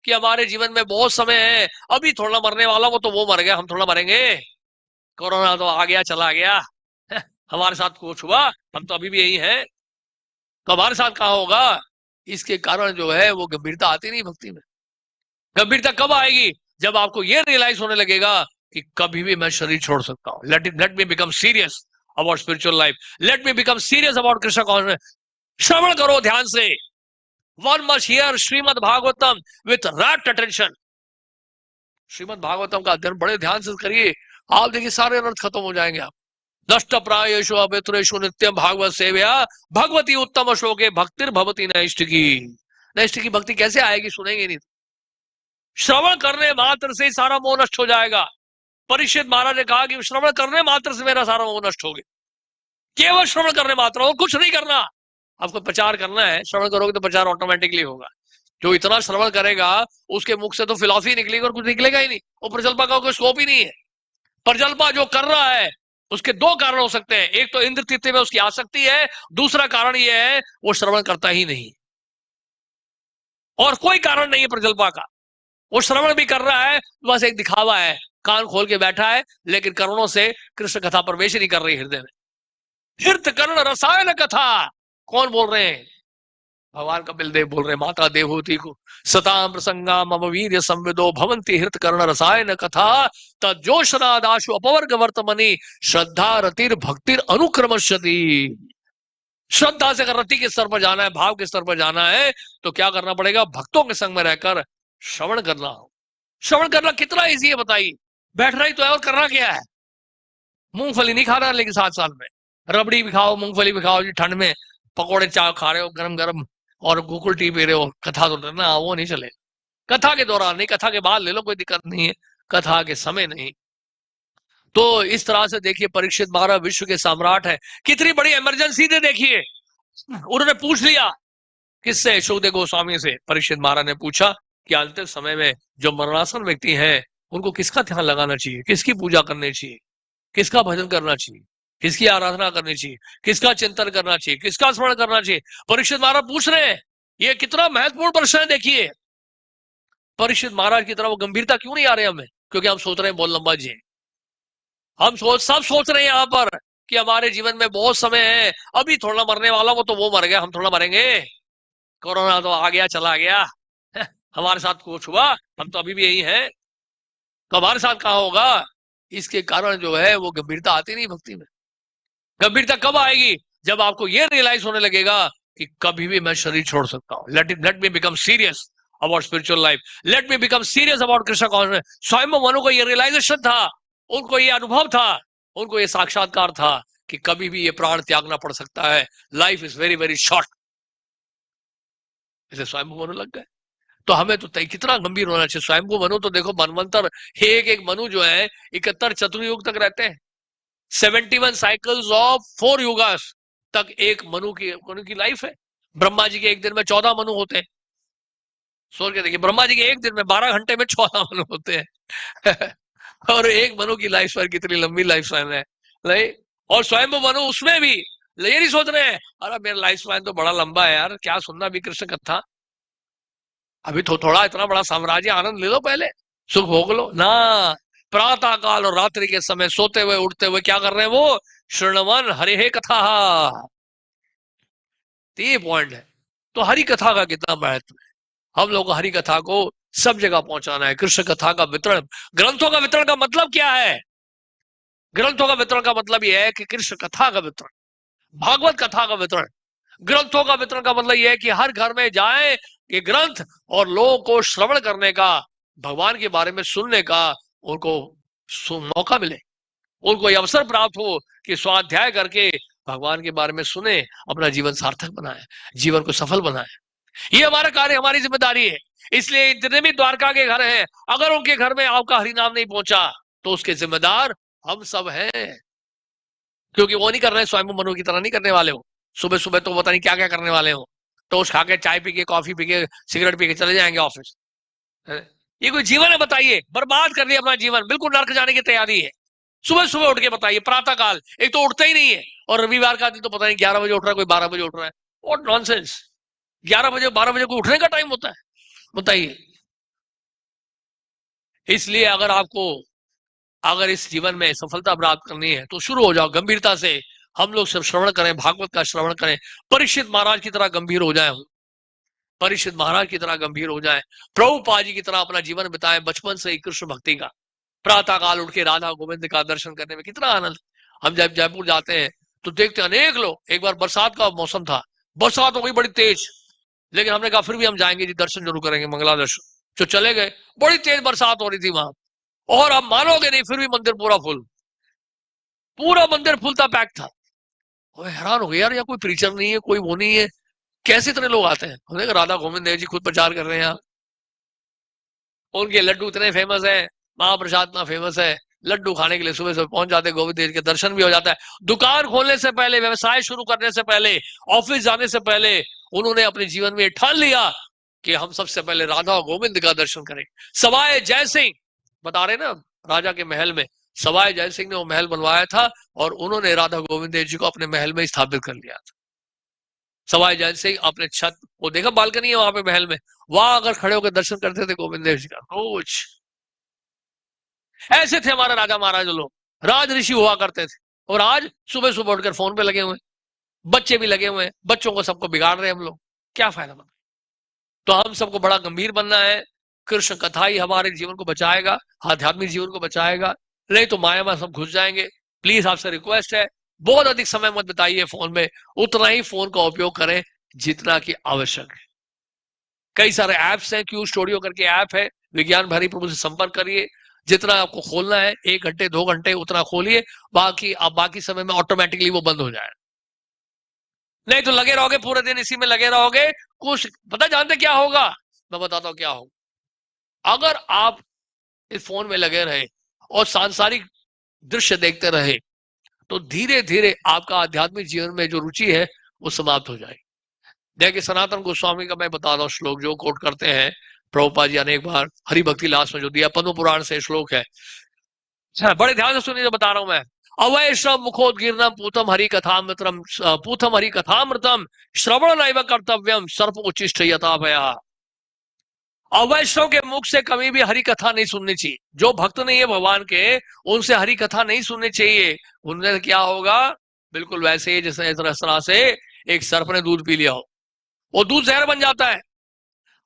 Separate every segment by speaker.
Speaker 1: कि हमारे जीवन में बहुत समय है, अभी थोड़ा मरने वाला, वो तो वो मर गया, हम थोड़ा मरेंगे। कोरोना तो आ गया चला गया, हमारे साथ कुछ हुआ, हम तो अभी भी यही हैं, तो हमारे साथ कहाँ होगा। इसके कारण जो है वो गंभीरता आती नहीं भक्ति में। गंभीरता कब आएगी, जब आपको ये रियलाइज होने लगेगा कि कभी भी मैं शरीर छोड़ सकता हूं। Let me become serious about spiritual life, let me become serious about Krishna consciousness. श्रवण करो ध्यान से। One must hear Srimad Bhagavatam with rapt attention. Srimad Bhagavatam का अध्ययन बड़े ध्यान से करिए, आप देखिए सारे अनर्थ खत्म हो जाएंगे। आप नष्ट प्रायेषु अपितरेषु नित्यम भागवत सेवया भगवती उत्तम शोके भक्तिर भवती नैष्ठ की। नैष्ठ की भक्ति कैसे आएगी, सुनेंगे नहीं। श्रवण करने मात्र से ही सारा मोह नष्ट हो जाएगा। परीक्षित महाराज ने कहा कि श्रवण करने मात्र से मेरा सारा मोह नष्ट हो गया। केवल श्रवण करने मात्र, और कुछ नहीं करना। आपको प्रचार करना है, श्रवण करोगे तो प्रचार ऑटोमेटिकली होगा। जो इतना श्रवण करेगा उसके मुख से तो फिलॉसफी निकलेगी और कुछ निकलेगा ही नहीं। वो प्रजल्पा का कोई स्कोप ही नहीं है। प्रजल्पा जो कर रहा है उसके दो कारण हो सकते हैं, एक तो इंद्र तृतीय में उसकी आसक्ति है, दूसरा कारण यह है वो श्रवण करता ही नहीं। और कोई कारण नहीं है प्रजल्पा का। वो श्रवण भी कर रहा है, बस एक दिखावा है, कान खोल के बैठा है, लेकिन करुणों से कृष्ण कथा प्रवेश नहीं कर रही हृदय में। हृत कर्ण रसायन कथा, कौन बोल रहे हैं, भगवान कपिल देव बोल रहे हैं। माता देवहूति को सताम प्रसंगा मम वीर्य संविदो भवंती हृत कर्ण रसायन कथा तज्जोशनादाशु अपवर्ग वर्तमनि श्रद्धा रतिर भक्तिर अनुक्रमश्यति। श्रद्धा से अगर रति के स्तर पर जाना है, भाव के स्तर पर जाना है, तो क्या करना पड़ेगा, भक्तों के संग में रहकर श्रवण करना। श्रवण करना कितना इजी है बताइए, बैठना ही तो है और करना क्या है। मूंगफली नहीं खा रहा, लेकिन 7 साल में रबड़ी भी खाओ, मूंगफली भी खाओ जी, ठंड में पकौड़े चाय खा रहे हो गरम गरम, और गोकुल टी पी रहे हो, कथा तो ना वो नहीं चलेगा। कथा के दौरान नहीं, कथा के बाद ले लो, कोई दिक्कत नहीं है, कथा के समय नहीं। तो इस तरह से देखिए, परीक्षित महाराज विश्व के सम्राट है, कितनी बड़ी इमरजेंसी थी देखिए। उन्होंने पूछ लिया, किससे, सुखदेव गोस्वामी से। परीक्षित महाराज ने पूछा कि अंतिम समय में जो मरणासन व्यक्ति हैं उनको किसका ध्यान लगाना चाहिए, किसकी पूजा करनी चाहिए, किसका भजन करना चाहिए, किसकी आराधना करनी चाहिए, किसका चिंतन करना चाहिए, किसका स्मरण करना चाहिए। परीक्षित महाराज पूछ रहे हैं, ये कितना महत्वपूर्ण प्रश्न है देखिए। परीक्षित महाराज की तरह वो गंभीरता क्यों नहीं आ रही हमें, क्योंकि हम सोच रहे हैं बहुत लंबा जी, हम सब सोच रहे हैं यहाँ पर कि हमारे जीवन में बहुत समय है, अभी थोड़ा मरने वाला, वो तो वो मर गया, हम थोड़ा मरेंगे। कोरोना तो आ गया चला गया, हमारे साथ कुछ हुआ, हम तो अभी भी यही हैं, तो हमारे साथ कहाँ होगा। इसके कारण जो है वो गंभीरता आती नहीं भक्ति में। गंभीरता कब आएगी, जब आपको ये रियलाइज होने लगेगा कि कभी भी मैं शरीर छोड़ सकता हूं। Let me become serious about spiritual life, let me become serious about Krishna consciousness. स्वयं मनु को ये रियलाइजेशन था, उनको ये अनुभव था, उनको ये साक्षात्कार था कि कभी भी ये प्राण त्यागना पड़ सकता है। Life is very very short. इसे स्वयं मनु लग गए। तो हमें तो कितना गंभीर होना चाहिए। स्वयं मनु तो देखो, मनवंतर, एक एक मनु जो है 71 चतुर्युग तक रहते हैं। 71 साइकिल्स ऑफ 4 युगास तक एक मनु की लाइफ है। ब्रह्मा जी के एक दिन में 14 मनु होते हैं। सोच के देखिए, ब्रह्मा जी के एक दिन में 12 घंटे में 14 मनु होते हैं। और एक मनु की लाइफ स्पान कितनी लंबी लाइफ स्पान है, नहीं। और स्वयं मनु उसमें भी ये नहीं सोच रहे हैं, अरे मेरा लाइफ स्पान तो बड़ा लंबा है यार, क्या सुनना भी कृष्ण कथा, अभी तो थोड़ा इतना बड़ा साम्राज्य आनंद ले लो, पहले सुख भोग लो ना। प्रातः काल और रात्रि के समय सोते हुए उठते हुए क्या कर रहे हैं वो, श्रृणवन हरि कथा। ये पॉइंट है। तो हरि कथा का कितना महत्व है, हम लोग को हरि कथा को सब जगह पहुंचाना है। कृष्ण कथा का वितरण, ग्रंथों का वितरण का मतलब क्या है, ग्रंथों का वितरण का मतलब यह है कि कृष्ण कथा का वितरण, भागवत कथा का वितरण। ग्रंथों का वितरण का मतलब यह है कि हर घर में जाए ये ग्रंथ, और लोगों को श्रवण करने का, भगवान के बारे में सुनने का उनको मौका मिले, उनको ये अवसर प्राप्त हो कि स्वाध्याय करके भगवान के बारे में सुने, अपना जीवन सार्थक बनाए, जीवन को सफल बनाए। ये हमारा कार्य, हमारी जिम्मेदारी है। इसलिए जितने भी द्वारका के घर हैं, अगर उनके घर में आपका हरि नाम नहीं पहुंचा तो उसके जिम्मेदार हम सब हैं। क्योंकि वो नहीं कर रहे हैं, स्वयं मनु की तरह नहीं करने वाले हो, सुबह सुबह तो पता नहीं क्या क्या करने वाले हो, टोस्ट खा के, चाय पी के, कॉफी पी के, सिगरेट पी के चले जाएंगे ऑफिस। ये कोई जीवन है बताइए, बर्बाद कर दिया अपना जीवन, बिल्कुल नर्क जाने की तैयारी है। सुबह सुबह उठ के बताइए, प्रातः काल, एक तो उठता ही नहीं है, और रविवार का दिन तो पता नहीं 11 बजे उठ रहा है, कोई 12 बजे उठ रहा है। व्हाट नॉनसेंस, 11 बजे 12 बजे को उठने का टाइम होता है बताइए। इसलिए अगर इस जीवन में सफलता प्राप्त करनी है तो शुरू हो जाओ गंभीरता से। हम लोग सब श्रवण करें, भागवत का श्रवण करें, परीक्षित महाराज की तरह गंभीर हो जाए, परीक्षित महाराज की तरह गंभीर हो जाए, प्रभुपाद जी की तरह अपना जीवन बिताए बचपन से ही कृष्ण भक्ति का। प्रातः काल उठ के राधा गोविंद का दर्शन करने में कितना आनंद। हम जब जयपुर जाते हैं तो देखते हैं अनेक लोग। एक बार बरसात का मौसम था, बरसात हो गई बड़ी तेज, लेकिन हमने कहा फिर भी हम जाएंगे जी, दर्शन जरूर करेंगे, मंगला दर्शन। जो चले गए, बड़ी तेज बरसात हो रही थी वहां, और आप मानोगे नहीं फिर भी मंदिर पूरा फुल, पूरा मंदिर फुल था, पैक था। और हैरान हो गया यार, यहाँ कोई प्रीचर नहीं है, कोई वो नहीं है, कैसे इतने लोग आते हैं। हमने कहा राधा गोविंद देव जी खुद प्रचार कर रहे हैं यहाँ, उनके लड्डू इतने फेमस है, महाप्रसाद इतना फेमस है, लड्डू खाने के लिए सुबह सुबह पहुंच जाते, गोविंद देव के दर्शन भी हो जाता है। दुकान खोलने से पहले, व्यवसाय शुरू करने से पहले, ऑफिस जाने से पहले उन्होंने अपने जीवन में ठान लिया कि हम सबसे पहले राधा और गोविंद का दर्शन करें। सवाई जय सिंह बता रहे ना, राजा के महल में सवाई जय सिंह ने वो महल बनवाया था और उन्होंने राधा गोविंद देव जी को अपने महल में स्थापित कर लिया था। सवाई जय सिंह अपने छत, वो देखा बालकनी है वहां पे महल में, वहां अगर खड़े होकर दर्शन करते थे गोविंद देव जी का रोज। ऐसे थे हमारे राजा महाराज लोग, राज ऋषि हुआ करते थे। और आज सुबह सुबह उठकर फोन पे लगे हुए, बच्चे भी लगे हुए हैं, बच्चों को सबको बिगाड़ रहे हैं हम लोग, क्या फायदा बना। तो हम सबको बड़ा गंभीर बनना है। कृष्ण कथा ही हमारे जीवन को बचाएगा, आध्यात्मिक जीवन को बचाएगा, नहीं तो माया में सब घुस जाएंगे। प्लीज आपसे रिक्वेस्ट है, बहुत अधिक समय मत बिताइए फोन में, उतना ही फोन का उपयोग करें जितना कि आवश्यक है। कई सारे ऐप्स हैं, क्यू स्टूडियो करके ऐप है, विज्ञान भारी प्रभु से संपर्क करिए। जितना आपको खोलना है 1 घंटे 2 घंटे उतना खोलिए, बाकी समय में ऑटोमेटिकली वो बंद हो जाए। नहीं तो लगे रहोगे पूरे दिन इसी में लगे रहोगे, कुछ पता जानते क्या होगा, मैं बताता हूं क्या होगा। अगर आप इस फोन में लगे रहे और सांसारिक दृश्य देखते रहे तो धीरे धीरे आपका आध्यात्मिक जीवन में जो रुचि है वो समाप्त हो जाएगी। देखिए सनातन गोस्वामी का मैं बता रहा हूं श्लोक जो कोट करते हैं प्रभुपाद जी अनेक बार, हरि भक्ति लास्ट में जो दिया, पद्म पुराण से श्लोक है। अच्छा, बड़े ध्यान से सुनिए जो बता रहा हूं मैं। अवैश्रम मुखोदगीर्णम पूतम हरि कथामृतम, पूतम हरि कथामृतम श्रवण नैव कर्तव्यम सर्प उच्चिष्ट यथा भया। अवैष्णव के मुख से कभी भी हरि कथा नहीं सुननी चाहिए। जो भक्त नहीं है भगवान के, उनसे हरि कथा नहीं सुननी चाहिए। उनसे क्या होगा, बिल्कुल वैसे ही जैसे इस तरह से एक सर्प ने दूध पी लिया हो, वो दूध जहर बन जाता है।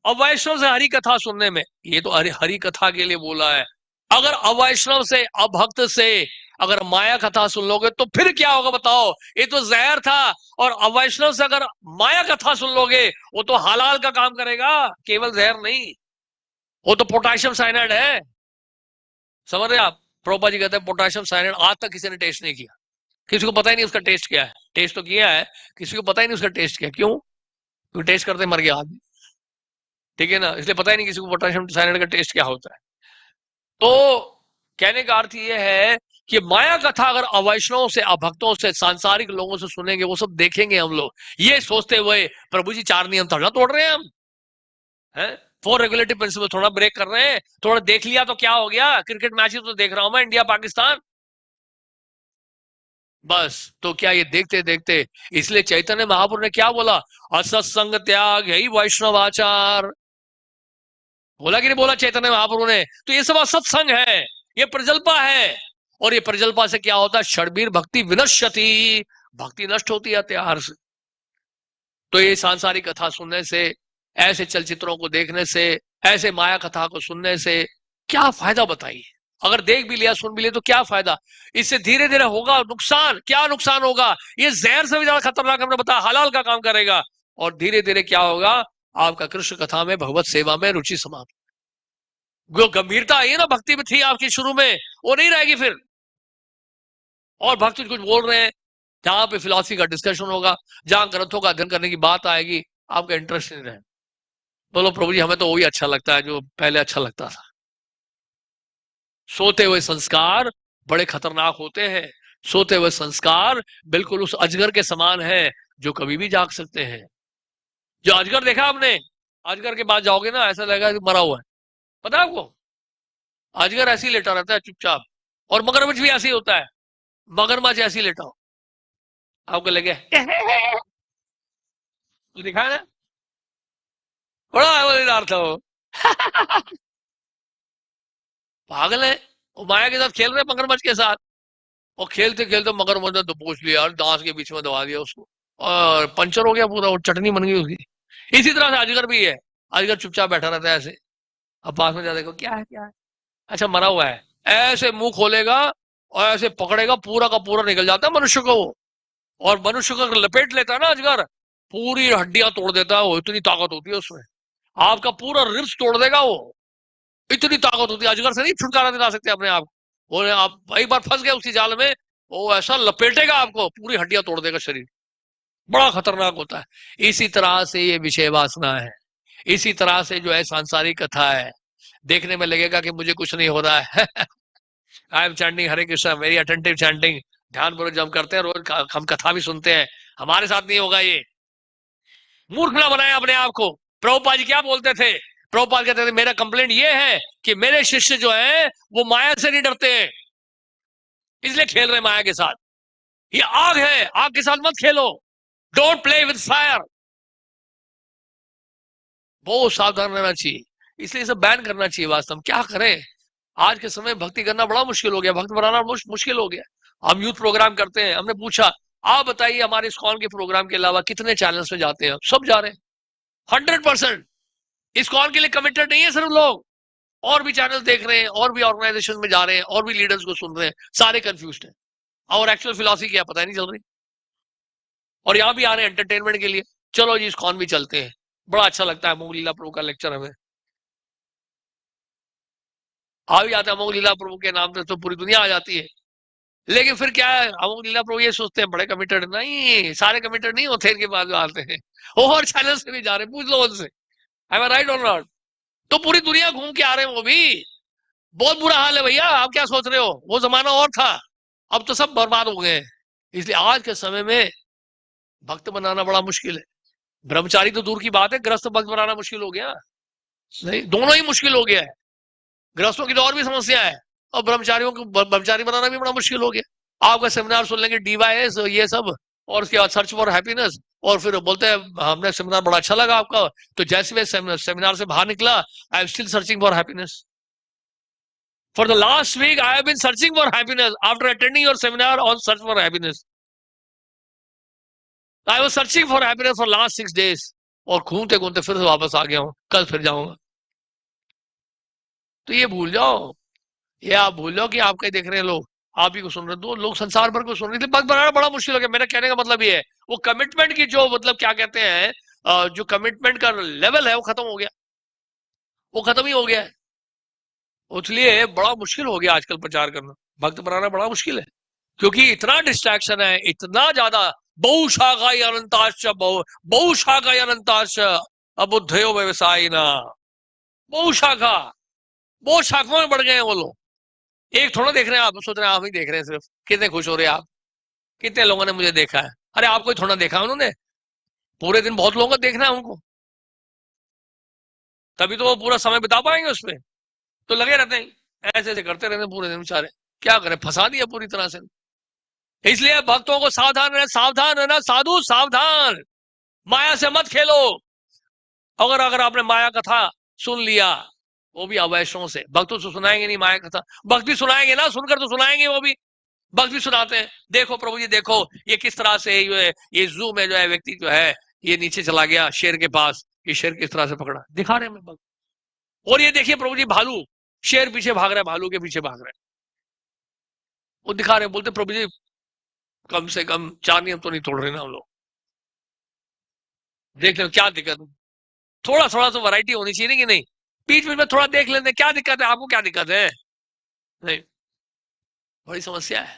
Speaker 1: अवैष्णव से हरि कथा सुनने में, ये तो हरि कथा के लिए बोला है। अगर अवैष्णव से, अभक्त से अगर माया कथा सुन लोगे तो फिर क्या होगा बताओ, ये तो जहर था। और अवैष्णव से अगर माया कथा सुन लोगे वो तो हलाल का काम करेगा, केवल जहर नहीं, वो तो पोटेशियम साइनाइड है। समझ रहे आप, प्रोपा जी कहते हैं पोटेशियम साइनाइड आज तक किसी ने टेस्ट नहीं किया, किसी को पता ही नहीं उसका टेस्ट क्या है। टेस्ट तो किया है, किसी को पता ही नहीं उसका टेस्ट क्या। क्यों? क्योंकि टेस्ट करते मर गया आदमी, ठीक है ना, इसलिए पता ही नहीं किसी को पोटेशियम साइनाइड का टेस्ट क्या होता है। तो कहने का अर्थ यह है कि माया कथा अगर अवैष्णव से, अभक्तों से, सांसारिक लोगों से सुनेंगे, वो सब देखेंगे हम लोग, ये सोचते हुए प्रभु जी 4 नियम थोड़ा तोड़ रहे हैं हम, हैं 4 रेगुलेटरी प्रिंसिपल थोड़ा ब्रेक कर रहे हैं, थोड़ा देख लिया तो क्या हो गया, क्रिकेट मैच तो देख रहा हूं मैं, इंडिया पाकिस्तान, बस। तो क्या ये देखते देखते, इसलिए चैतन्य महाप्रभु ने क्या बोला, असत्संग त्याग यही वैष्णव आचार, बोला कि नहीं बोला चैतन्य महाप्रभु ने। तो ये सब असत्संग है, ये प्रजल्पा है, और ये प्रजल्पा से क्या होता है, षड्वीर भक्ति विनश्यति, भक्ति नष्ट होती है त्याग से। तो ये सांसारिक कथा सुनने से, ऐसे चलचित्रों को देखने से, ऐसे माया कथा को सुनने से क्या फायदा बताइए। अगर देख भी लिया, सुन भी लिया तो क्या फायदा, इससे धीरे धीरे होगा नुकसान। क्या नुकसान होगा, ये जहर से भी ज्यादा खतरनाक हमने बताया, हलाल का काम करेगा। और धीरे धीरे क्या होगा, आपका कृष्ण कथा में, भगवत सेवा में रुचि समाप्त, जो गंभीरता आई है ना भक्ति में थी आपकी शुरू में, वो नहीं रहेगी फिर। और भक्त कुछ बोल रहे हैं, जहां पे फिलॉसफी का डिस्कशन होगा, जहां ग्रंथों का अध्ययन करने की बात आएगी, आपका इंटरेस्ट नहीं रहे। बोलो प्रभु जी हमें तो वही अच्छा लगता है जो पहले अच्छा लगता था। सोते हुए संस्कार बड़े खतरनाक होते हैं। सोते हुए संस्कार बिल्कुल उस अजगर के समान है जो कभी भी जाग सकते हैं। जो अजगर देखा आपने, अजगर के पास जाओगे ना ऐसा लगेगा कि मरा हुआ है, पता है आपको। अजगर ऐसे ही लेटा रहता है चुपचाप, और मगरमच्छ भी ऐसे ही होता है, मगरमच्छ ऐसे ही लेटा हो, आपको लगे दिखा है ना, बड़ा मजेदार था वो पागल है। वो माया के साथ खेल रहे मगरमच्छ के साथ, और खेलते खेलते मगरमच्छ ने दबोच लिया और दांत के बीच में दबा दिया उसको, और पंचर हो गया पूरा, वो चटनी बन गई उसकी। इसी तरह से अजगर भी है। अजगर चुपचाप बैठा रहता है ऐसे, अब पास में जा देखो क्या है क्या है, अच्छा मरा हुआ है, ऐसे मुंह खोलेगा और ऐसे पकड़ेगा, पूरा का पूरा निकल जाता है मनुष्य को वो। और मनुष्य को अगर लपेट लेता है ना अजगर, पूरी हड्डियां तोड़ देता है वो, इतनी ताकत होती है उसमें। आपका पूरा रिब्स तोड़ देगा वो, इतनी ताकत होती है। अजगर से नहीं छुटकारा दिला सकते अपने आप को। वो आप एक बार फंस गए उसी जाल में, वो ऐसा लपेटेगा आपको, पूरी हड्डियां तोड़ देगा शरीर, बड़ा खतरनाक होता है। इसी तरह से ये विषय वासना है, इसी तरह से जो है सांसारिक कथा है। देखने में लगेगा कि मुझे कुछ नहीं हो रहा है। I am chanting Hare Krishna, very attentive chanting, ध्यान पूर्वक जब करते हैं रोज, हम कथा भी सुनते हैं। हमारे साथ नहीं होगा ये। मूर्ख ना बनाए अपने आप को। प्रभुपाद जी क्या बोलते थे? प्रभुपाद कहते थे मेरा कंप्लेंट ये है कि मेरे शिष्य जो है वो माया से नहीं डरते हैं, इसलिए खेल रहे माया के साथ। ये आग है, आग के साथ मत खेलो, डोंट प्ले विद फायर। बहुत सावधान रहना चाहिए, इसलिए सब बैन करना चाहिए। वास्तव में क्या करें, आज के समय भक्ति करना बड़ा मुश्किल हो गया, भक्त बनाना मुश्किल हो गया। हम यूथ प्रोग्राम करते हैं, हमने पूछा आप बताइए हमारे इस्कॉन के प्रोग्राम के अलावा कितने चैनल्स में जाते हैं? सब जा रहे हैं, 100%। इस्कॉन के लिए कमिटेड नहीं है सिर्फ लोग, और भी चैनल देख रहे हैं, और भी ऑर्गेनाइजेशन में जा रहे हैं, और भी लीडर्स को सुन रहे हैं, सारे कंफ्यूज हैं। और एक्चुअल फिलॉसफी क्या पता नहीं चल रही। और यहाँ भी आ रहे हैं एंटरटेनमेंट के लिए, चलो जी इस्कॉन भी चलते हैं, बड़ा अच्छा लगता है अमोघ लीला प्रभु का लेक्चर हमें। आ भी जाता है अमोघ लीला प्रभु के नाम से तो पूरी दुनिया आ जाती है। लेकिन फिर क्या है, अमोघ लीला प्रभु ये सोचते हैं बड़े कमिटेड, नहीं सारे कमिटेड नहीं होते, इनके बाद आते हैं और चैनल से भी जा रहे हैं, पूछ लो उनसे, एम आई राइट और नॉट? तो पूरी दुनिया घूम के आ रहे हैं वो भी। बहुत बुरा हाल है भैया, आप क्या सोच रहे हो, वो जमाना और था, अब तो सब बर्बाद हो गए हैं। इसलिए आज के समय में भक्त बनाना बड़ा मुश्किल है। ब्रह्मचारी तो दूर की बात है, ग्रस्त भक्त बनाना मुश्किल हो गया। नहीं, दोनों ही मुश्किल हो गया है। गृहस्थों की तो और भी समस्या है, और ब्रह्मचारियों को ब्रह्मचारी बनाना भी बड़ा मुश्किल हो गया। आपका सेमिनार सुन लेंगे डीवाईएस ये सब, और उसके बाद सर्च फॉर हैप्पीनेस, और फिर बोलते हैं हमने सेमिनार बड़ा अच्छा लगा आपका, तो जैसे मैं सेमिनार से बाहर निकला, I am still searching for happiness. For the last week I have been searching for happiness after attending your seminar on search for happiness. I was searching for happiness for last 6 days, और घूमते घूमते फिर से वापस आ गया हूँ, कल फिर जाऊंगा। तो ये भूल जाओ, ये आप भूल जाओ कि आपके देख रहे हैं लोग, आप ही को सुन रहे, दो लोग संसार भर को सुन रहे थे। पग बनाना बड़ा मुश्किल हो गया। मेरा कहने का मतलब ये है, वो कमिटमेंट की जो मतलब क्या कहते हैं, जो कमिटमेंट का लेवल है वो खत्म हो गया, वो खत्म ही हो गया है। इसलिए बड़ा मुश्किल हो गया आजकल प्रचार करना, भक्त बनाना बड़ा मुश्किल है, क्योंकि इतना डिस्ट्रैक्शन है, इतना ज्यादा। बहुशाखाई अनंताश्च बहुशाखाई अनंताश्च अबुद्धयो व्यवसायी ना। बहुशाखा, बहुत शाखाओं में बढ़ गए हैं वो लोग। एक थोड़ा देख रहे हैं आप, सोच रहे हैं आप ही देख रहे हैं सिर्फ, कितने खुश हो रहे हैं आप, कितने लोगों ने मुझे देखा है। अरे आपको ही थोड़ा देखा है उन्होंने, पूरे दिन बहुत लोगों को देखना है उनको, तभी तो वो पूरा समय बिता पाएंगे उसमें। तो लगे रहते हैं ऐसे ऐसे करते रहते हैं पूरे दिन बेचारे, क्या करें, फंसा दिया पूरी तरह से। इसलिए भक्तों को सावधान रहना साधु सावधान, माया से मत खेलो। अगर अगर आपने माया कथा सुन लिया, वो भी अवैष्णव से, भक्तों से सुनाएंगे नहीं माया कथा, भक्त भी सुनाएंगे ना, सुनकर तो सुनाएंगे वो भी, भक्त भी सुनाते हैं। देखो प्रभु जी देखो, ये किस तरह से जो है, ये जू में जो है व्यक्ति जो है ये नीचे चला गया शेर के पास, ये शेर किस तरह से पकड़ा, दिखा रहे हैं भक्त। और ये देखिए प्रभु जी भालू, शेर पीछे भाग रहा है, भालू के पीछे भाग रहा है, वो दिखा रहे हैं। बोलते प्रभु जी कम से कम 4 नियम तो नहीं तोड़ रहे ना हम लोग, देख लो क्या दिक्कत है। थोड़ा थोड़ा तो वैरायटी होनी चाहिए ना, कि नहीं, बीच बीच में थोड़ा देख लेते, क्या दिक्कत है आपको, क्या दिक्कत है? नहीं, बड़ी समस्या है,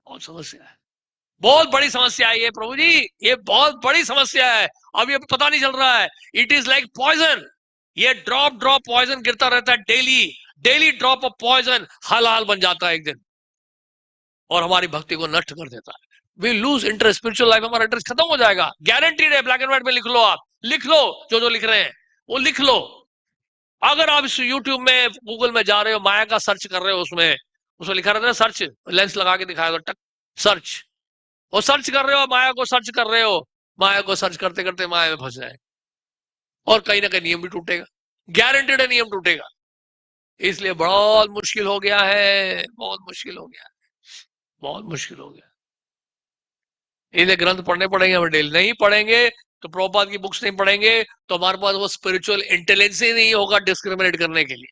Speaker 1: बहुत समस्या है, बहुत बड़ी समस्या है ये प्रभु जी, ये बहुत बड़ी समस्या है। अब ये पता नहीं चल रहा है, इट इज लाइक पॉइजन, ये ड्रॉप ड्रॉप पॉइजन गिरता रहता है, daily daily drop of poison हलाल बन जाता है एक दिन, और हमारी भक्ति को नष्ट कर देता है। We lose interest, spiritual life हमारा इंटरेस्ट खत्म हो जाएगा, गारंटीड है। ब्लैक एंड व्हाइट में लिख लो, आप लिख लो, जो लिख रहे हैं वो लिख लो। अगर आप इस यूट्यूब में गूगल में जा रहे हो, माया का सर्च कर रहे हो, उसमें उसमें लिखा रहता है सर्च, लेंस लगा के दिखाया तो टक सर्च, वो सर्च कर रहे हो, माया को सर्च कर रहे हो, माया को सर्च करते करते माया में फंस जाए, और कहीं ना कहीं नियम भी टूटेगा, गारंटेड है नियम टूटेगा। इसलिए बहुत मुश्किल हो गया है, बहुत मुश्किल हो गया, बहुत मुश्किल हो गया। इन्हें ग्रंथ पढ़ने पड़ेंगे, हमें डेली नहीं पढ़ेंगे तो प्रभुपाद की बुक्स नहीं पढ़ेंगे तो हमारे पास वो स्पिरिचुअल इंटेलिजेंस ही नहीं होगा डिस्क्रिमिनेट करने के लिए।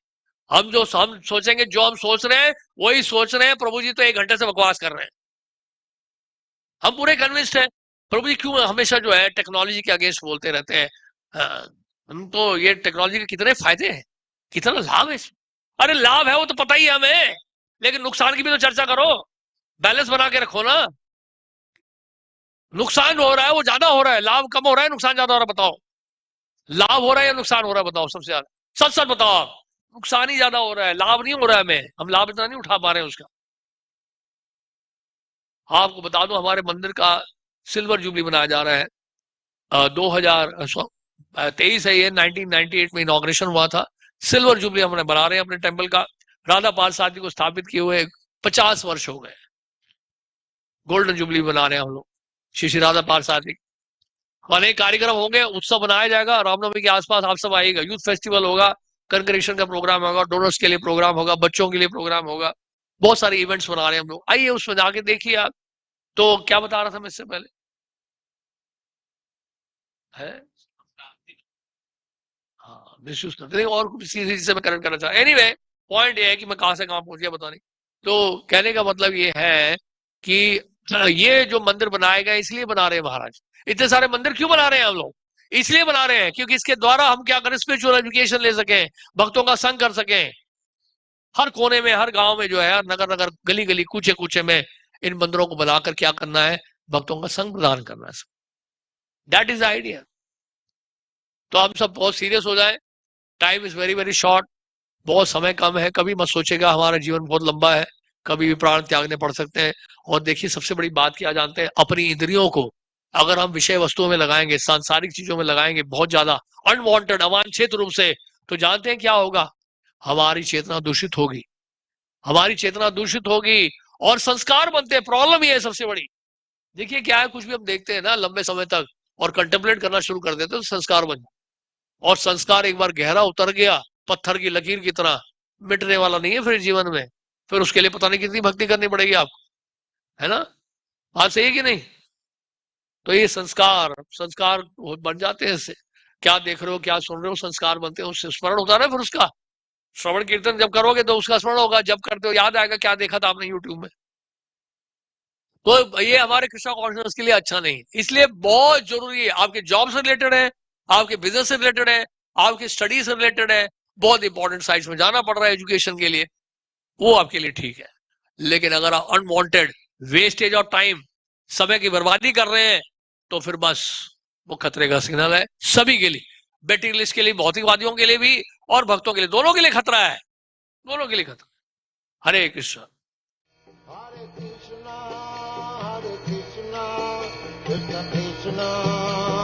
Speaker 1: हम सोचेंगे, जो हम सोच रहे हैं वही सोच रहे हैं, प्रभु जी तो 1 घंटे से बकवास कर रहे हैं, हम पूरे कन्विंस्ड है। प्रभु जी क्यों हमेशा जो है टेक्नोलॉजी के अगेंस्ट बोलते रहते हैं? हम तो ये टेक्नोलॉजी के कितने फायदे हैं, कितना लाभ है इसमें। अरे लाभ है वो तो पता ही है हमें, लेकिन नुकसान की भी तो चर्चा करो, बैलेंस बना के रखो ना। नुकसान हो रहा है वो ज्यादा हो रहा है, लाभ कम हो रहा है, नुकसान ज्यादा हो रहा है, बताओ लाभ हो रहा है या नुकसान हो रहा है, बताओ सबसे ज्यादा, सच सच बताओ आप। नुकसान ही ज्यादा हो रहा है, लाभ नहीं हो रहा है, हमें हम लाभ इतना नहीं उठा पा रहे हैं उसका। आपको बता दो हमारे मंदिर का सिल्वर जुबली मनाया जा रहा है, 2023 है ये, 1998 में इनॉग्रेशन हुआ था। सिल्वर जुबली हमने बना रहे हैं अपने टेम्पल का, राधा पाल जी को स्थापित किए हुए 50 वर्ष हो गए। गोल्डन जुबली बना रहे हैं हम लोग, श्री श्री राधा पाल जी। अनेक कार्यक्रम होंगे, उत्सव बनाया जाएगा, रामनवमी के आसपास आप सब आइएगा, यूथ फेस्टिवल होगा, कंग्रेगेशन का प्रोग्राम होगा, डोनर्स के लिए प्रोग्राम होगा, बच्चों के लिए प्रोग्राम होगा, बहुत सारे इवेंट्स बना रहे हैं हम लोग, आइए उसमें जाके देखिए आप। तो क्या बता रहा था मैं इससे पहले है, हाँ मिसयूज करते नहीं, और कुछ चीज से मैं कनेक्ट करना चाह, एनीवे पॉइंट ये है कि मैं कहां से कहां पहुंच गया पता नहीं। तो कहने का मतलब ये है कि ये जो मंदिर बनाए गए इसलिए बना रहे हैं महाराज, इतने सारे मंदिर क्यों बना रहे हैं हम लोग? इसलिए बना रहे हैं क्योंकि इसके द्वारा हम क्या करें, स्पिरिचुअल एजुकेशन ले सकें, भक्तों का संग कर सकें। हर कोने में, हर गांव में जो है, हर नगर नगर, गली गली, कूचे कूचे में इन मंदिरों को बनाकर क्या करना है, भक्तों का संग प्रदान करना है। That is idea. तो हम सब बहुत सीरियस हो जाए, time is very very short, बहुत समय कम है। कभी मत सोचेगा हमारा जीवन बहुत लंबा है, कभी भी प्राण त्यागने पड़ सकते हैं। और देखिए सबसे बड़ी बात क्या जानते हैं, अपनी इंद्रियों को अगर हम विषय वस्तुओं में लगाएंगे, सांसारिक चीजों में लगाएंगे बहुत ज्यादा अनवांटेड, अवांछित रूप से, तो जानते हैं क्या होगा, हमारी चेतना दूषित होगी, हमारी चेतना दूषित होगी और संस्कार बनते हैं। प्रॉब्लम ये है सबसे बड़ी। देखिए क्या है, कुछ भी हम देखते हैं ना लंबे समय तक और कंटेम्पलेट करना शुरू कर देते हैं तो संस्कार बन, और संस्कार एक बार गहरा उतर गया पत्थर की लकीर की तरह, मिटने वाला नहीं है फिर जीवन में। फिर उसके लिए पता नहीं कितनी भक्ति करनी पड़ेगी आपको, है ना? बात सही है कि नहीं? तो ये संस्कार संस्कार बन जाते हैं इससे। क्या देख रहे हो, क्या सुन रहे हो, संस्कार बनते हैं उससे, स्मरण होता है ना फिर उसका। श्रवण कीर्तन जब करोगे तो उसका स्मरण होगा, जब करते हो याद आएगा क्या देखा था आपने यूट्यूब में। तो ये हमारे कृष्णा कॉन्शियस के लिए अच्छा नहीं, इसलिए बहुत जरूरी है। आपके जॉब से रिलेटेड है, आपके बिजनेस से रिलेटेड है, आपकी स्टडी से रिलेटेड है, बहुत इंपॉर्टेंट साइट्स में जाना पड़ रहा है एजुकेशन के लिए, वो आपके लिए ठीक है। लेकिन अगर आप अनवांटेड वेस्टेज ऑफ टाइम, समय की बर्बादी कर रहे हैं, तो फिर बस वो खतरे का सिग्नल है सभी के लिए, बेटी लिस्ट के लिए, भौतिकवादियों के लिए भी और भक्तों के लिए, दोनों के लिए खतरा है, दोनों के लिए खतरा। हरे कृष्ण।
Speaker 2: Krishna Krishna